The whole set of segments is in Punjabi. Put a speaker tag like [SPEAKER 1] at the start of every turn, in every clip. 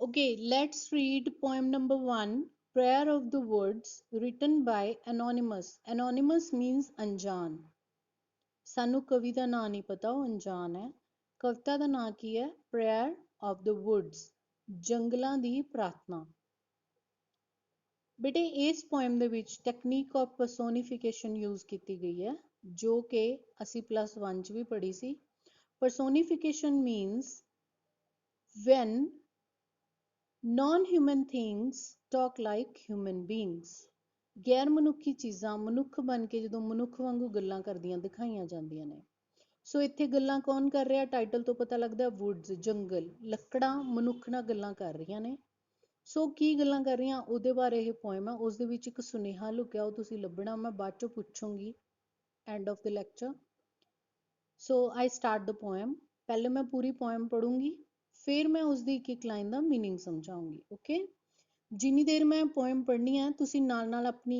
[SPEAKER 1] Okay, let's read poem number one, Prayer of the Woods, written by Anonymous. Anonymous means ਅਣਜਾਣ। ਸਾਨੂੰ ਕਵੀ ਦਾ ਨਾਂ ਨਹੀਂ ਪਤਾ, ਉਹ ਅਣਜਾਣ ਹੈ। ਕਵਿਤਾ ਦਾ ਨਾਂ ਕੀ ਹੈ? Prayer of the Woods, ਜੰਗਲਾਂ ਦੀ ਪ੍ਰਾਰਥਨਾ। ਬੇਟੇ ਇਸ ਪੋਇਮ ਦੇ ਵਿੱਚ ਟੈਕਨੀਕ ਆਫ ਪਰਸੋਨੀਫਿਕੇਸ਼ਨ ਯੂਜ਼ ਕੀਤੀ ਗਈ ਹੈ, ਜੋ ਕਿ ਅਸੀਂ +1 ਚ ਵੀ ਪੜ੍ਹੀ ਸੀ। ਪਰਸੋਨੀਫਿਕੇਸ਼ਨ means when non-human things talk like human beings। ਗੈਰ ਮਨੁੱਖੀ ਚੀਜ਼ਾਂ ਮਨੁੱਖ ਬਣ ਕੇ ਜਦੋਂ ਮਨੁੱਖ ਵਾਂਗੂ ਗੱਲਾਂ ਕਰਦੀਆਂ ਦਿਖਾਈਆਂ ਜਾਂਦੀਆਂ ਨੇ। ਸੋ ਇੱਥੇ ਗੱਲਾਂ ਕੌਣ ਕਰ ਰਿਹਾ? ਟਾਈਟਲ ਤੋਂ ਪਤਾ ਲੱਗਦਾ, ਵੁੱਡਸ ਜੰਗਲ, ਲੱਕੜਾਂ ਮਨੁੱਖ ਨਾਲ ਗੱਲਾਂ ਕਰ ਰਹੀਆਂ ਨੇ। ਸੋ ਕੀ ਗੱਲਾਂ ਕਰ ਰਹੀਆਂ ਉਹਦੇ ਬਾਰੇ ਇਹ ਪੋਇਮ ਆ। ਉਸ ਦੇ ਵਿੱਚ ਇੱਕ ਸੁਨੇਹਾ ਲੁਕਿਆ, ਉਹ ਤੁਸੀਂ ਲੱਭਣਾ, ਮੈਂ ਬਾਅਦ ਚੋਂ ਪੁੱਛੂੰਗੀ end of the lecture. So I start the poem. ਪਹਿਲੇ ਮੈਂ ਪੂਰੀ ਪੋਇਮ ਪੜੂੰਗੀ, ਫਿਰ ਮੈਂ ਉਸਦੀ ਇੱਕ ਇੱਕ ਲਾਈਨ ਦਾ ਮੀਨਿੰਗ ਸਮਝਾਉਂਗੀ। ਓਕੇ, ਜਿੰਨੀ ਦੇਰ ਮੈਂ ਪੋਇਮ ਪੜ੍ਹਨੀ ਹੈ ਤੁਸੀਂ ਨਾਲ ਨਾਲ ਆਪਣੀ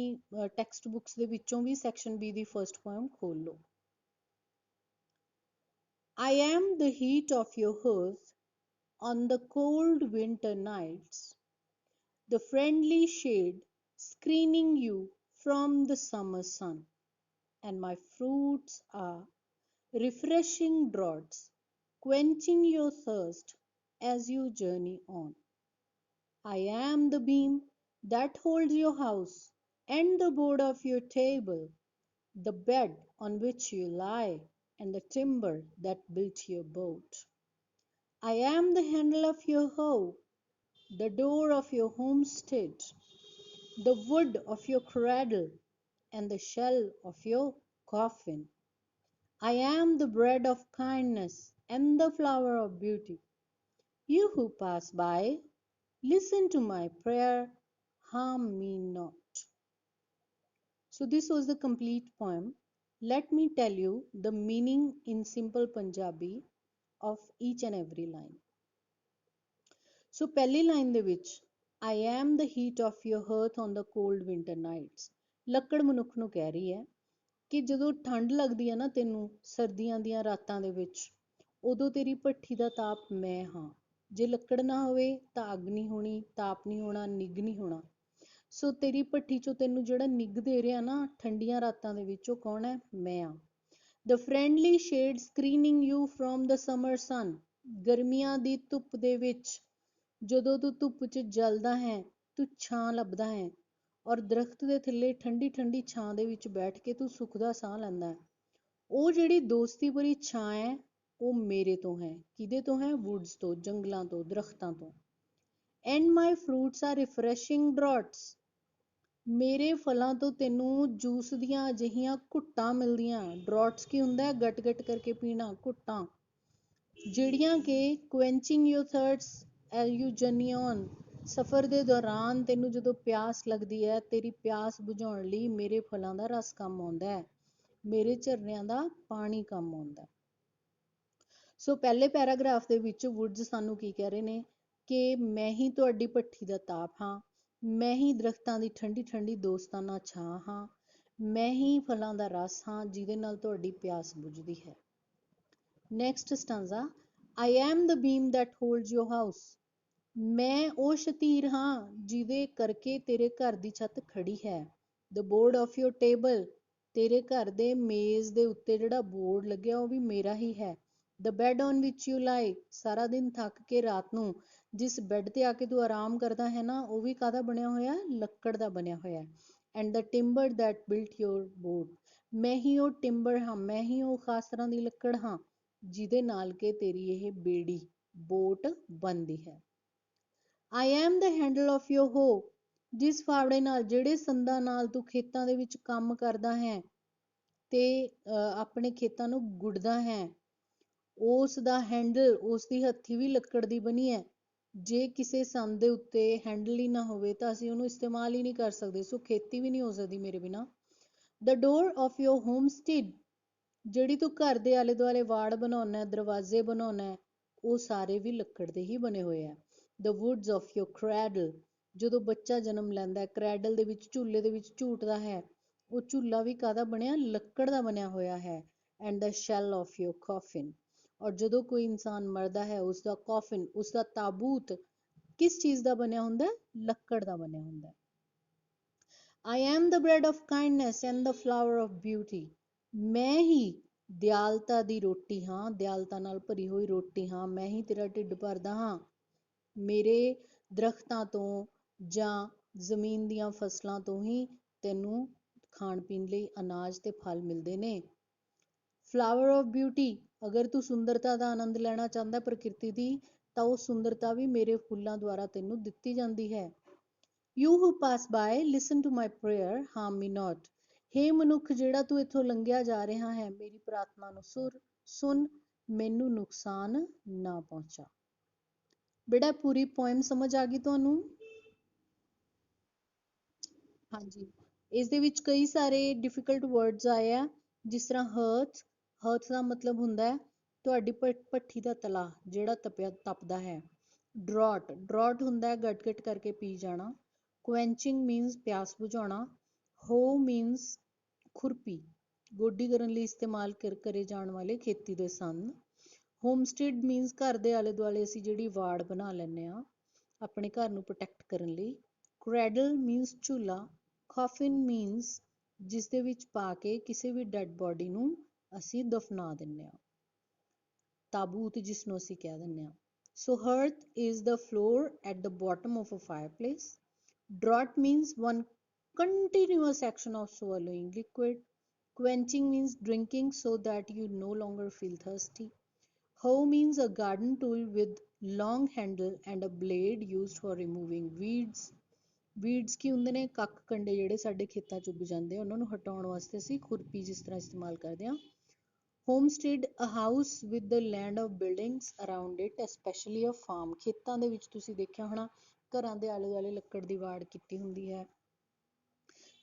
[SPEAKER 1] ਟੈਕਸਟ ਬੁੱਕਸ ਦੇ ਵਿੱਚੋਂ ਵੀ ਸੈਕਸ਼ਨ ਬੀ ਦੀ ਫਰਸਟ ਪੋਇਮ ਖੋਲ ਲਓ। I am the heat of your hearth on the cold winter nights, the friendly shade screening you from the summer sun, and my fruits are refreshing draughts quenching your thirst as you journey on. I am the beam that holds your house and the board of your table, the bed on which you lie and the timber that built your boat. I am the handle of your hoe, the door of your homestead, the wood of your cradle, and the shell of your coffin. I am the bread of kindness and the flower of beauty. You who pass by, listen to my prayer, harm me not. So this was the complete poem. Let me tell you the meaning in simple Punjabi of each and every line. So ਪਹਿਲੀ ਲਾਈਨ ਦੇ ਵਿੱਚ I am the heat of your hearth on the cold winter nights। ਲੱਕੜ ਮਨੁੱਖ ਨੂੰ ਕਹਿ ਰਹੀ ਹੈ ਕਿ ਜਦੋਂ ਠੰਡ ਲੱਗਦੀ ਹੈ ਨਾ ਤੈਨੂੰ ਸਰਦੀਆਂ ਦੀਆਂ ਰਾਤਾਂ ਦੇ ਵਿੱਚ, ਉਦੋਂ ਤੇਰੀ ਭੱਠੀ ਦਾ ਤਾਪ ਮੈਂ ਹਾਂ। ਜੇ ਲੱਕੜ ਨਾ ਹੋਵੇ ਤਾਂ ਅੱਗ ਨਹੀਂ ਹੋਣੀ, ਤਾਪ ਨਹੀਂ ਹੋਣਾ, ਨਿੱਘ ਨਹੀਂ ਹੋਣਾ। ਸੋ ਤੇਰੀ ਭੱਠੀ ਚੋਂ ਤੈਨੂੰ ਜਿਹੜਾ ਨਿੱਘ ਦੇ ਰਿਹਾ ਨਾ ਠੰਡੀਆਂ ਰਾਤਾਂ ਦੇ ਵਿੱਚ, ਉਹ ਕੌਣ ਹੈ? ਮੈਂ ਆ। The friendly shade screening you from the summer sun। ਗਰਮੀਆਂ ਦੀ ਧੁੱਪ ਦੇ ਵਿੱਚ ਜਦੋਂ ਤੂੰ ਧੁੱਪ 'ਚ ਜਲਦਾ ਹੈ, ਤੂੰ ਛਾਂ ਲੱਭਦਾ ਹੈ, ਔਰ ਦਰਖਤ ਦੇ ਥੱਲੇ ਠੰਡੀ ਠੰਡੀ ਛਾਂ ਦੇ ਵਿੱਚ ਬੈਠ ਕੇ ਤੂੰ ਸੁੱਖ ਦਾ ਸਾਹ ਲੈਂਦਾ ਹੈ। ਉਹ ਜਿਹੜੀ ਦੋਸਤੀ ਭਰੀ ਛਾਂ ਹੈ ਉਹ ਮੇਰੇ ਤੋਂ ਹੈ। ਕਿਹਦੇ ਤੋਂ ਹੈ? ਵੁੱਡਸ ਤੋਂ, ਜੰਗਲਾਂ ਤੋਂ, ਦਰਖਤਾਂ ਤੋਂ। And my fruits are refreshing draughts। ਮੇਰੇ ਫਲਾਂ ਤੋਂ ਤੈਨੂੰ ਜੂਸ ਦੀਆਂ ਅਜਿਹੀਆਂ ਘੁੱਟਾਂ ਮਿਲਦੀਆਂ। ਡਰੌਟਸ ਕੀ ਹੁੰਦਾ? ਗਟ ਗਟ ਕਰਕੇ ਪੀਣਾ, ਘੁੱਟਾਂ, ਜਿਹੜੀਆਂ ਕਿ quenching your thirst as you journey on। ਸਫ਼ਰ ਦੇ ਦੌਰਾਨ ਤੈਨੂੰ ਜਦੋਂ ਪਿਆਸ ਲੱਗਦੀ ਹੈ, ਤੇਰੀ ਪਿਆਸ ਬੁਝਾਉਣ ਲਈ ਮੇਰੇ ਫਲਾਂ ਦਾ ਰਸ ਕੰਮ ਆਉਂਦਾ ਹੈ, ਮੇਰੇ ਝਰਨਿਆਂ ਦਾ ਪਾਣੀ ਕੰਮ ਆਉਂਦਾ। ਸੋ ਪਹਿਲੇ ਪੈਰਾਗ੍ਰਾਫ ਦੇ ਵਿੱਚ ਵੁੱਡਸ ਸਾਨੂੰ ਕੀ ਕਹਿ ਰਹੇ ਨੇ ਕਿ ਮੈਂ ਹੀ ਤੁਹਾਡੀ ਭੱਠੀ ਦਾ ਤਾਪ ਹਾਂ, ਮੈਂ ਹੀ ਦਰਖਤਾਂ ਦੀ ਠੰਡੀ ਠੰਡੀ ਦੋਸਤਾਨਾ ਛਾਂ ਹਾਂ, ਮੈਂ ਹੀ ਫਲਾਂ ਦਾ ਰਸ ਹਾਂ ਜਿਹਦੇ ਨਾਲ ਤੁਹਾਡੀ ਪਿਆਸ ਬੁਝਦੀ ਹੈ। Next stanza I am the beam that holds your house। ਮੈਂ ਉਹ ਸ਼ਤੀਰ ਹਾਂ ਜਿਹਦੇ ਕਰਕੇ ਤੇਰੇ ਘਰ ਦੀ ਛੱਤ ਖੜੀ ਹੈ। The board of your table। ਤੇਰੇ ਘਰ ਦੇ ਮੇਜ਼ ਦੇ ਉੱਤੇ ਜਿਹੜਾ ਬੋਰਡ ਲੱਗਿਆ ਉਹ ਵੀ ਮੇਰਾ ਹੀ ਹੈ। The bed on which you lie। ਸਾਰਾ ਦਿਨ ਥੱਕ ਕੇ ਰਾਤ ਨੂੰ ਜਿਸ ਬੈੱਡ ਤੇ ਆ ਕੇ ਤੂੰ ਆਰਾਮ ਕਰਦਾ ਹੈ ਨਾ, ਉਹ ਵੀ ਕਾਹਦਾ ਬਣਿਆ ਹੋਇਆ? ਲੱਕੜ ਦਾ ਬਣਿਆ ਹੋਇਆ। And the timber that built your boat। ਮੈਂ ਹੀ ਉਹ ਟਿੰਬਰ ਹਾਂ, ਮੈਂ ਹੀ ਉਹ ਖਾਸ ਤਰ੍ਹਾਂ ਦੀ ਲੱਕੜ ਹਾਂ ਜਿਹਦੇ ਨਾਲ ਕਿ ਤੇਰੀ ਇਹ ਬੇੜੀ, ਬੋਟ ਬਣਦੀ ਹੈ। I am the handle of your hoe। ਜਿਸ ਫਾਵੜੇ ਨਾਲ, ਜਿਹੜੇ ਸੰਦਾਂ ਨਾਲ ਤੂੰ ਖੇਤਾਂ ਦੇ ਵਿੱਚ ਕੰਮ ਕਰਦਾ ਹੈ ਤੇ ਆਪਣੇ ਖੇਤਾਂ ਨੂੰ ਗੁੱਡਦਾ ਹੈ, ਉਸ ਦਾ ਹੈਂਡਲ, ਉਸ ਦੀ ਹੱਥੀ ਵੀ ਲੱਕੜ ਦੀ ਬਣੀ ਹੈ। ਜੇ ਕਿਸੇ ਸੰਦ ਦੇ ਉੱਤੇ ਹੈਂਡਲ ਹੀ ਨਾ ਹੋਵੇ ਤਾਂ ਅਸੀਂ ਉਹਨੂੰ ਇਸਤੇਮਾਲ ਹੀ ਨਹੀਂ ਕਰ ਸਕਦੇ। ਸੋ ਖੇਤੀ ਵੀ ਨਹੀਂ ਹੋ ਸਕਦੀ ਮੇਰੇ ਬਿਨਾਂ। The door of your homestead। ਜਿਹੜੀ ਤੂੰ ਘਰ ਦੇ ਆਲੇ ਦੁਆਲੇ ਵਾੜ ਬਣਾਉਣਾ, ਦਰਵਾਜ਼ੇ ਬਣਾਉਣਾ, ਉਹ ਸਾਰੇ ਵੀ ਲੱਕੜ ਦੇ ਹੀ ਬਣੇ ਹੋਏ ਆ। The woods of your cradle। ਜਦੋਂ ਬੱਚਾ ਜਨਮ ਲੈਂਦਾ, ਕ੍ਰੈਡਲ ਦੇ ਵਿੱਚ, ਝੂਲੇ ਦੇ ਵਿੱਚ ਝੂਟਦਾ ਹੈ, ਉਹ ਝੂਲਾ ਵੀ ਕਾਹਦਾ ਬਣਿਆ? ਲੱਕੜ ਦਾ ਬਣਿਆ ਹੋਇਆ ਹੈ। And the shell of your coffin। ਔਰ ਜਦੋਂ ਕੋਈ ਇਨਸਾਨ ਮਰਦਾ ਹੈ, ਉਸਦਾ ਕੌਫਿਨ, ਉਸਦਾ ਤਾਬੂਤ ਕਿਸ ਚੀਜ਼ ਦਾ ਬਣਿਆ ਹੁੰਦਾ? ਲੱਕੜ ਦਾ ਬਣਿਆ ਹੁੰਦਾ। I am the bread of kindness and the flower of beauty. ਮੈਂ ਹੀ ਦਿਆਲਤਾ ਦੀ ਰੋਟੀ ਹਾਂ, ਦਿਆਲਤਾ ਨਾਲ ਭਰੀ ਹੋਈ ਰੋਟੀ ਹਾਂ, ਮੈਂ ਹੀ ਤੇਰਾ ਢਿੱਡ ਭਰਦਾ ਹਾਂ। ਮੇਰੇ ਦਰਖਤਾਂ ਤੋਂ ਜਾਂ ਜ਼ਮੀਨ ਦੀਆਂ ਫਸਲਾਂ ਤੋਂ ਹੀ ਤੈਨੂੰ ਖਾਣ ਪੀਣ ਲਈ ਅਨਾਜ ਤੇ ਫਲ ਮਿਲਦੇ ਨੇ। ਫਲਾਵਰ ਆਫ ਬਿਊਟੀ, ਅਗਰ ਤੂੰ ਸੁੰਦਰਤਾ ਦਾ ਆਨੰਦ ਲੈਣਾ ਚਾਹੁੰਦਾ ਪ੍ਰਕਿਰਤੀ ਦੀ, ਤਾਂ ਉਹ ਸੁੰਦਰਤਾ ਵੀ ਮੇਰੇ ਫੁੱਲਾਂ ਦੁਆਰਾ ਤੈਨੂੰ ਦਿੱਤੀ ਜਾਂਦੀ ਹੈ। You who pass by, listen to my prayer, harm me not. ਹੇ ਮਨੁੱਖ ਜਿਹੜਾ ਤੂੰ ਇੱਥੋਂ ਲੰਘਿਆ ਜਾ ਰਿਹਾ ਹੈ, ਮੇਰੀ ਪ੍ਰਾਰਥਨਾ ਨੂੰ ਸੁਣ, ਮੈਨੂੰ ਨੁਕਸਾਨ ਨਾ ਪਹੁੰਚਾ। ਬੇਟਾ ਪੂਰੀ ਪੋਇਮ ਸਮਝ ਆ ਗਈ ਤੁਹਾਨੂੰ? ਹਾਂਜੀ, ਇਸ ਦੇ ਵਿੱਚ ਕਈ ਸਾਰੇ ਡਿਫਿਕਲਟ ਵਰਡਸ ਆਏ ਆ, ਜਿਸ ਤਰ੍ਹਾਂ ਹਰਟ ਦਾ ਮਤਲਬ ਹੁੰਦਾ ਹੈ ਤੁਹਾਡੀ ਭੱਠੀ ਦਾ ਤਲਾ ਜਿਹੜਾ ਤਪਦਾ ਹੈ। ਡਰੌਟ ਹੁੰਦਾ ਹੈ ਗਟ ਕਰਕੇ ਪੀ ਜਾਣਾ। ਕੁਐਂਚਿੰਗ ਮੀਨਸ ਪਿਆਸ ਬੁਝਾਉਣਾ। ਹੋ ਮੀਨਸ ਖੁਰਪੀ, ਗੋਡੀ ਕਰਨ ਲਈ ਇਸਤੇਮਾਲ ਕਰੇ ਜਾਣ ਵਾਲੇ ਖੇਤੀ ਦੇ ਸੰਦ। ਹੋਮਸਟੇਡ ਮੀਨਸ ਘਰ ਦੇ ਆਲੇ ਦੁਆਲੇ ਅਸੀਂ ਜਿਹੜੀ ਵਾੜ ਬਣਾ ਲੈਂਦੇ ਹਾਂ ਆਪਣੇ ਘਰ ਨੂੰ ਪ੍ਰੋਟੈਕਟ ਕਰਨ ਲਈ। ਕ੍ਰੈਡਲ ਮੀਨਸ ਝੂਲਾ। ਕਾਫਿਨ ਮੀਨਸ ਜਿਸ ਦੇ ਵਿੱਚ ਪਾ ਕੇ ਕਿਸੇ ਵੀ ਡੈਡ ਬੋਡੀ ਨੂੰ ਅਸੀਂ ਦਫਨਾ ਦਿੰਦੇ ਹਾਂ, ਤਾਬੂਤ ਜਿਸ ਨੂੰ ਅਸੀਂ ਕਹਿ ਦਿੰਦੇ ਹਾਂ। ਸੋ hearth is the floor at the bottom of a fireplace. Draught means one continuous action of swallowing liquid. Quenching means drinking so that you no longer feel thirsty. Hoe means a garden tool with long handle and a blade used for removing weeds. Weeds ਕੀ ਹੁੰਦੇ ਨੇ? ਕੱਖ ਕੰਡੇ ਜਿਹੜੇ ਸਾਡੇ ਖੇਤਾਂ 'ਚ ਉੱਗ ਜਾਂਦੇ ਆ, ਉਹਨਾਂ ਨੂੰ ਹਟਾਉਣ ਵਾਸਤੇ ਅਸੀਂ ਖੁਰਪੀ ਜਿਸ ਤਰ੍ਹਾਂ ਇਸਤੇਮਾਲ ਕਰਦੇ ਹਾਂ। Homestead, a house with the land of buildings around it, especially a farm. ਖੇਤਾਂ ਦੇ ਵਿੱਚ ਤੁਸੀਂ ਦੇਖਿਆ ਹੋਣਾ ਘਰਾਂ ਦੇ ਆਲੇ ਦੁਆਲੇ ਲੱਕੜ ਦੀ ਵਾੜ ਕੀਤੀ ਹੁੰਦੀ ਹੈ।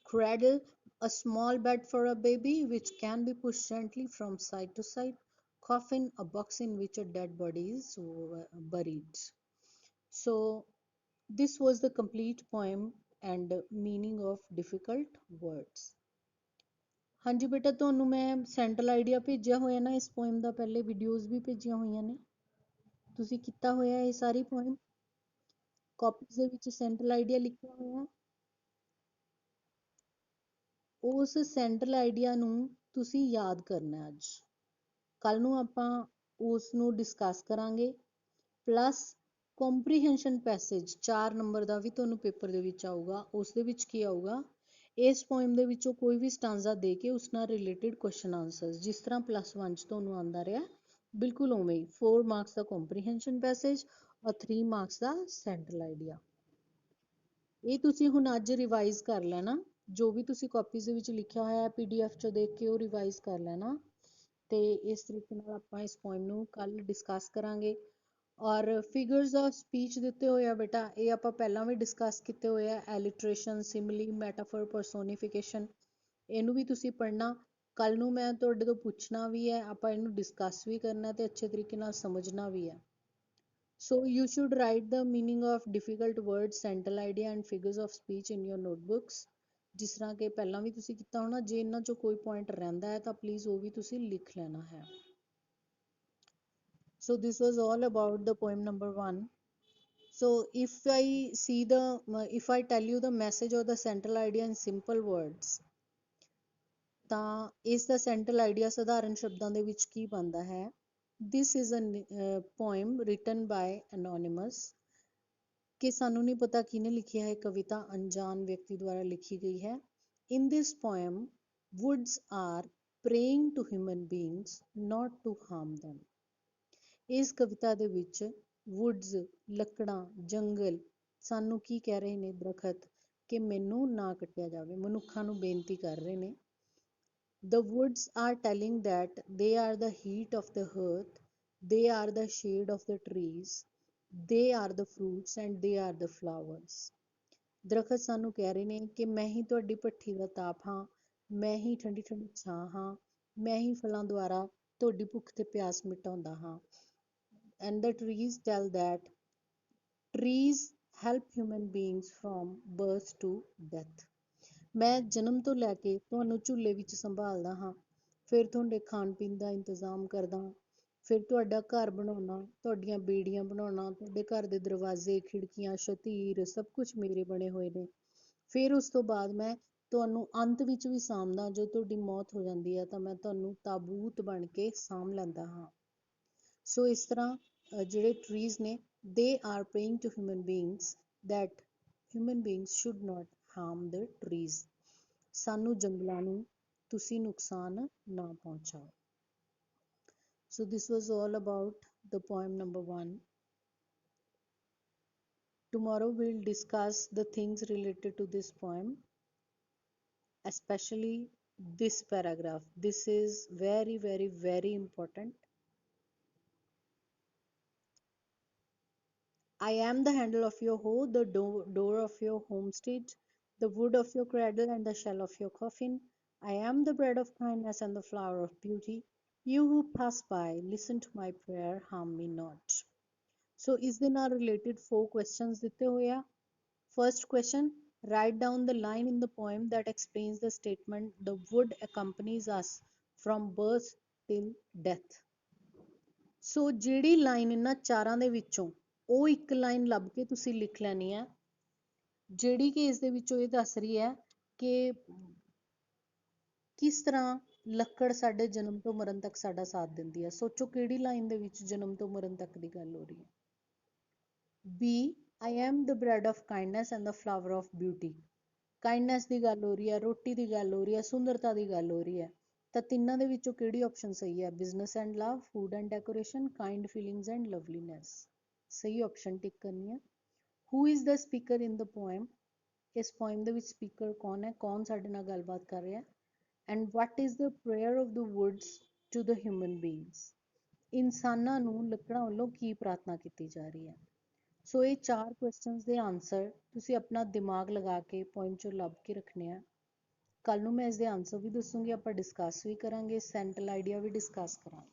[SPEAKER 1] Cradle, a small bed for a baby which can be pushed gently from side to side. Coffin, a box in which a dead body is buried. So this was the complete poem and meaning of difficult words. ਹਾਂਜੀ ਬੇਟਾ, ਤੁਹਾਨੂੰ ਮੈਂ ਸੈਂਟਰਲ ਆਈਡੀਆ ਭੇਜਿਆ ਹੋਇਆ ਨਾ ਇਸ ਪੋਇਮ ਦਾ, ਪਹਿਲੇ ਵੀਡੀਓਜ਼ ਵੀ ਭੇਜੀਆਂ ਹੋਈਆਂ ਨੇ, ਤੁਸੀਂ ਕੀਤਾ ਹੋਇਆ ਇਹ ਸਾਰੀ ਪੋਇਮ? ਕਾਪੀਜ਼ ਦੇ ਵਿੱਚ ਸੈਂਟਰਲ ਆਈਡੀਆ ਲਿਖਿਆ ਹੋਇਆ। ਉਸ ਸੈਂਟਰਲ ਆਈਡੀਆ ਨੂੰ ਤੁਸੀਂ ਯਾਦ ਕਰਨਾ ਅੱਜ। ਕੱਲ ਨੂੰ ਆਪਾਂ ਉਸ ਨੂੰ ਡਿਸਕਸ ਕਰਾਂਗੇ। ਪਲੱਸ ਕੰਪਰੀਹੈਂਸ਼ਨ ਪੈਸੇਜ 4 ਨੰਬਰ ਦਾ ਵੀ ਤੁਹਾਨੂੰ ਪੇਪਰ ਦੇ ਵਿੱਚ ਆਊਗਾ। ਉਸ ਦੇ ਵਿੱਚ ਕੀ ਆਊਗਾ? ਇਸ ਪੋਇਮ ਦੇ ਵਿੱਚੋਂ ਕੋਈ ਵੀ ਸਟਾਂਜ਼ਾ ਦੇ ਕੇ ਉਸ ਨਾਲ ਰਿਲੇਟਿਡ ਕੁਐਸਚਨ ਆਨਸਰਸ, ਜਿਸ ਤਰ੍ਹਾਂ +1 'ਚ ਤੁਹਾਨੂੰ ਆਉਂਦਾ ਰਿਹਾ ਬਿਲਕੁਲ ਉਵੇਂ ਹੀ। 4 ਮਾਰਕਸ ਦਾ ਕੰਪਰੀਹੈਂਸ਼ਨ ਪੈਸੇਜ ਔਰ 3 ਮਾਰਕਸ ਦਾ ਸੈਂਟਰਲ ਆਈਡੀਆ। ਇਹ ਤੁਸੀਂ ਹੁਣ ਅੱਜ ਰਿਵਾਈਜ਼ ਕਰ ਲੈਣਾ, ਜੋ ਵੀ ਤੁਸੀਂ ਕਾਪੀਜ਼ ਦੇ ਵਿੱਚ ਲਿਖਿਆ ਹੋਇਆ PDF 'ਚੋਂ ਦੇਖ ਕੇ ਉਹ ਰਿਵਾਈਜ਼ ਕਰ ਲੈਣਾ। ਤੇ ਇਸ ਤਰੀਕੇ ਨਾਲ ਆਪਾਂ ਇਸ ਪੋਇਮ ਨੂੰ ਕੱਲ ਡਿਸਕਸ ਕਰਾਂਗੇ। ਔਰ ਫਿਗਰਸ ਆਫ ਸਪੀਚ ਦਿੱਤੇ ਹੋਏ ਆ ਬੇਟਾ, ਇਹ ਆਪਾਂ ਪਹਿਲਾਂ ਵੀ ਡਿਸਕਸ ਕੀਤੇ ਹੋਏ ਆ। ਐਲਿਟਰੇਸ਼ਨ, ਸਿਮਿਲੀ, ਮੈਟਾਫਰ, ਪਰਸੋਨੀਫਿਕੇਸ਼ਨ, ਇਹਨੂੰ ਵੀ ਤੁਸੀਂ ਪੜ੍ਹਨਾ। ਕੱਲ ਨੂੰ ਮੈਂ ਤੁਹਾਡੇ ਤੋਂ ਪੁੱਛਣਾ ਵੀ ਹੈ, ਆਪਾਂ ਇਹਨੂੰ ਡਿਸਕਸ ਵੀ ਕਰਨਾ ਤੇ ਅੱਛੇ ਤਰੀਕੇ ਨਾਲ ਸਮਝਣਾ ਵੀ ਹੈ। So you should write the meaning of difficult words, central idea and figures of speech in your notebooks. ਜਿਸ ਤਰ੍ਹਾਂ ਕਿ ਪਹਿਲਾਂ ਵੀ ਤੁਸੀਂ ਕੀਤਾ ਹੋਣਾ। ਜੇ ਇਹਨਾਂ 'ਚੋਂ ਕੋਈ ਪੁਆਇੰਟ ਰਹਿੰਦਾ ਹੈ ਤਾਂ ਪਲੀਜ਼ ਉਹ ਵੀ ਤੁਸੀਂ ਲਿਖ ਲੈਣਾ ਹੈ। So this was all about the poem number 1. So if I tell you the message or the central idea in simple words, ਤਾਂ ਇਸ ਦਾ ਸੈਂਟਰਲ ਆਈਡੀਆ ਸਧਾਰਨ ਸ਼ਬਦਾਂ ਦੇ ਵਿੱਚ ਕੀ ਬਣਦਾ ਹੈ? This is a poem written by anonymous. ਕਿ ਸਾਨੂੰ ਨਹੀਂ ਪਤਾ ਕਿਹਨੇ ਲਿਖੀ ਹੈ ਇਹ ਕਵਿਤਾ, ਅਣਜਾਣ ਵਿਅਕਤੀ ਦੁਆਰਾ ਲਿਖੀ ਗਈ ਹੈ। In this poem, woods are praying to human beings not to harm them. ਇਸ ਕਵਿਤਾ ਦੇ ਵਿੱਚ ਵੁੱਡਸ, ਲੱਕੜਾਂ, ਜੰਗਲ ਸਾਨੂੰ ਕੀ ਕਹਿ ਰਹੇ ਨੇ? ਦਰਖਤ, ਕਿ ਮੈਨੂੰ ਨਾ ਕੱਟਿਆ ਜਾਵੇ, ਮਨੁੱਖਾਂ ਨੂੰ ਬੇਨਤੀ ਕਰ ਰਹੇ ਨੇ। The woods are telling that they are the heat of the earth, they are the shade of the trees, they are the fruits and they are the flowers. ਦਰਖਤ ਸਾਨੂੰ ਕਹਿ ਰਹੇ ਨੇ ਕਿ ਮੈਂ ਹੀ ਤੁਹਾਡੀ ਭੱਠੀ ਦਾ ਤਾਪ ਹਾਂ, ਮੈਂ ਹੀ ਠੰਡੀ ਠੰਡੀ ਛਾਂ ਹਾਂ, ਮੈਂ ਹੀ ਫਲਾਂ ਦੁਆਰਾ ਤੁਹਾਡੀ ਭੁੱਖ ਤੇ ਪਿਆਸ ਮਿਟਾਉਂਦਾ ਹਾਂ। And the trees tell that trees help human beings from birth to death. ਮੈਂ ਜਨਮ ਤੋਂ ਲੈ ਕੇ ਤੁਹਾਨੂੰ ਝੂਲੇ ਵਿੱਚ ਸੰਭਾਲਦਾ ਹਾਂ, ਫਿਰ ਤੁਹਾਡੇ ਖਾਣ ਪੀਣ ਦਾ ਇੰਤਜ਼ਾਮ ਕਰਦਾ ਹਾਂ, ਫਿਰ ਤੁਹਾਡਾ ਘਰ ਬਣਾਉਣਾ, ਤੁਹਾਡੀਆਂ ਬੇੜੀਆਂ ਬਣਾਉਣਾ, ਤੁਹਾਡੇ ਘਰ ਦੇ ਦਰਵਾਜ਼ੇ, ਖਿੜਕੀਆਂ, ਸ਼ਤੀਰ ਸਭ ਕੁਝ ਮੇਰੇ ਬਣੇ ਹੋਏ ਨੇ। ਫਿਰ ਉਸ ਤੋਂ ਬਾਅਦ ਮੈਂ ਤੁਹਾਨੂੰ ਅੰਤ ਵਿੱਚ ਵੀ ਸਾਂਭਦਾ, ਜੋ ਤੁਹਾਡੀ ਮੌਤ ਹੋ ਜਾਂਦੀ ਹੈ ਤਾਂ ਮੈਂ ਤੁਹਾਨੂੰ ਤਾਬੂਤ ਬਣ ਕੇ ਸਾਂਭ ਲੈਂਦਾ ਹਾਂ। ਸੋ ਇਸ ਤਰ੍ਹਾਂ ਜਿਹੜੇ ਟਰੀਜ਼ ਨੇ, they are praying to human beings that human beings should not harm the trees. ਸਾਨੂੰ ਜੰਗਲਾਂ ਨੂੰ ਤੁਸੀਂ ਨੁਕਸਾਨ ਨਾ ਪਹੁੰਚਾਓ। So this was all about the poem number 1. Tomorrow we'll discuss the things related to this poem, especially this paragraph. This is very, very, very important. I am the handle of your hoe, the door of your homestead, the wood of your cradle and the shell of your coffin. I am the bread of kindness and the flower of beauty. You who pass by, listen to my prayer, harm me not. So is ਦੇ ਨਾਲ related 4 questions ਦਿੱਤੇ ਹੋਏ ਆ। First question, write down the line in the poem that explains the statement the wood accompanies us from birth till death. So ਜਿਹੜੀ ਲਾਈਨ ਇਹਨਾਂ ਚਾਰਾਂ ਦੇ ਵਿੱਚੋਂ ਉਹ ਇੱਕ ਲਾਈਨ ਲੱਭ ਕੇ ਤੁਸੀਂ ਲਿਖ ਲੈਣੀ ਹੈ, ਜਿਹੜੀ ਕਿ ਇਸ ਦੇ ਵਿੱਚੋਂ ਇਹ ਦੱਸ ਰਹੀ ਹੈ ਕਿ ਕਿਸ ਤਰ੍ਹਾਂ ਲੱਕੜ ਸਾਡੇ ਜਨਮ ਤੋਂ ਮਰਨ ਤੱਕ ਸਾਡਾ ਸਾਥ ਦਿੰਦੀ ਹੈ। ਸੋਚੋ ਕਿਹੜੀ ਲਾਈਨ ਦੇ ਵਿੱਚ ਜਨਮ ਤੋਂ ਮਰਨ ਤੱਕ ਦੀ ਗੱਲ ਹੋ ਰਹੀ ਹੈ। B, I am the bread of kindness and the flower of beauty. Kindness ਦੀ ਗੱਲ ਹੋ ਰਹੀ ਹੈ, ਰੋਟੀ ਦੀ ਗੱਲ ਹੋ ਰਹੀ ਹੈ, ਸੁੰਦਰਤਾ ਦੀ ਗੱਲ ਹੋ ਰਹੀ ਹੈ। ਤਾਂ ਤਿੰਨਾਂ ਦੇ ਵਿੱਚੋਂ ਕਿਹੜੀ ਆਪਸ਼ਨ ਸਹੀ ਹੈ? Business and love, food and decoration, kind feelings and loveliness. ਸਹੀ ਆਪਸ਼ਨ ਟਿਕ ਕਰਨੀ ਹੈ। Who is the speaker in the poem? ਇਸ ਪੋਇਮ ਦੇ ਵਿੱਚ ਸਪੀਕਰ ਕੌਣ ਹੈ? ਕੌਣ ਸਾਡੇ ਨਾਲ ਗੱਲਬਾਤ ਕਰ ਰਿਹਾ? And what is the prayer of the woods to the human beings? ਇਨਸਾਨਾਂ ਨੂੰ ਲੱਕੜਾਂ ਵੱਲੋਂ ਕੀ ਪ੍ਰਾਰਥਨਾ ਕੀਤੀ ਜਾ ਰਹੀ ਹੈ? ਸੋ ਇਹ 4 ਕੁਐਸਚਨਸ ਦੇ ਆਨਸਰ ਤੁਸੀਂ ਆਪਣਾ ਦਿਮਾਗ ਲਗਾ ਕੇ ਪੋਇਮ 'ਚੋਂ ਲੱਭ ਕੇ ਰੱਖਣੇ ਆ। ਕੱਲ ਨੂੰ ਮੈਂ ਇਸ ਦੇ ਆਨਸਰ ਵੀ ਦੱਸੂਗੀ, ਆਪਾਂ ਡਿਸਕਸ ਵੀ ਕਰਾਂਗੇ, ਸੈਂਟਰਲ ਆਈਡੀਆ ਵੀ ਡਿਸਕਸ ਕਰਾਂਗੇ।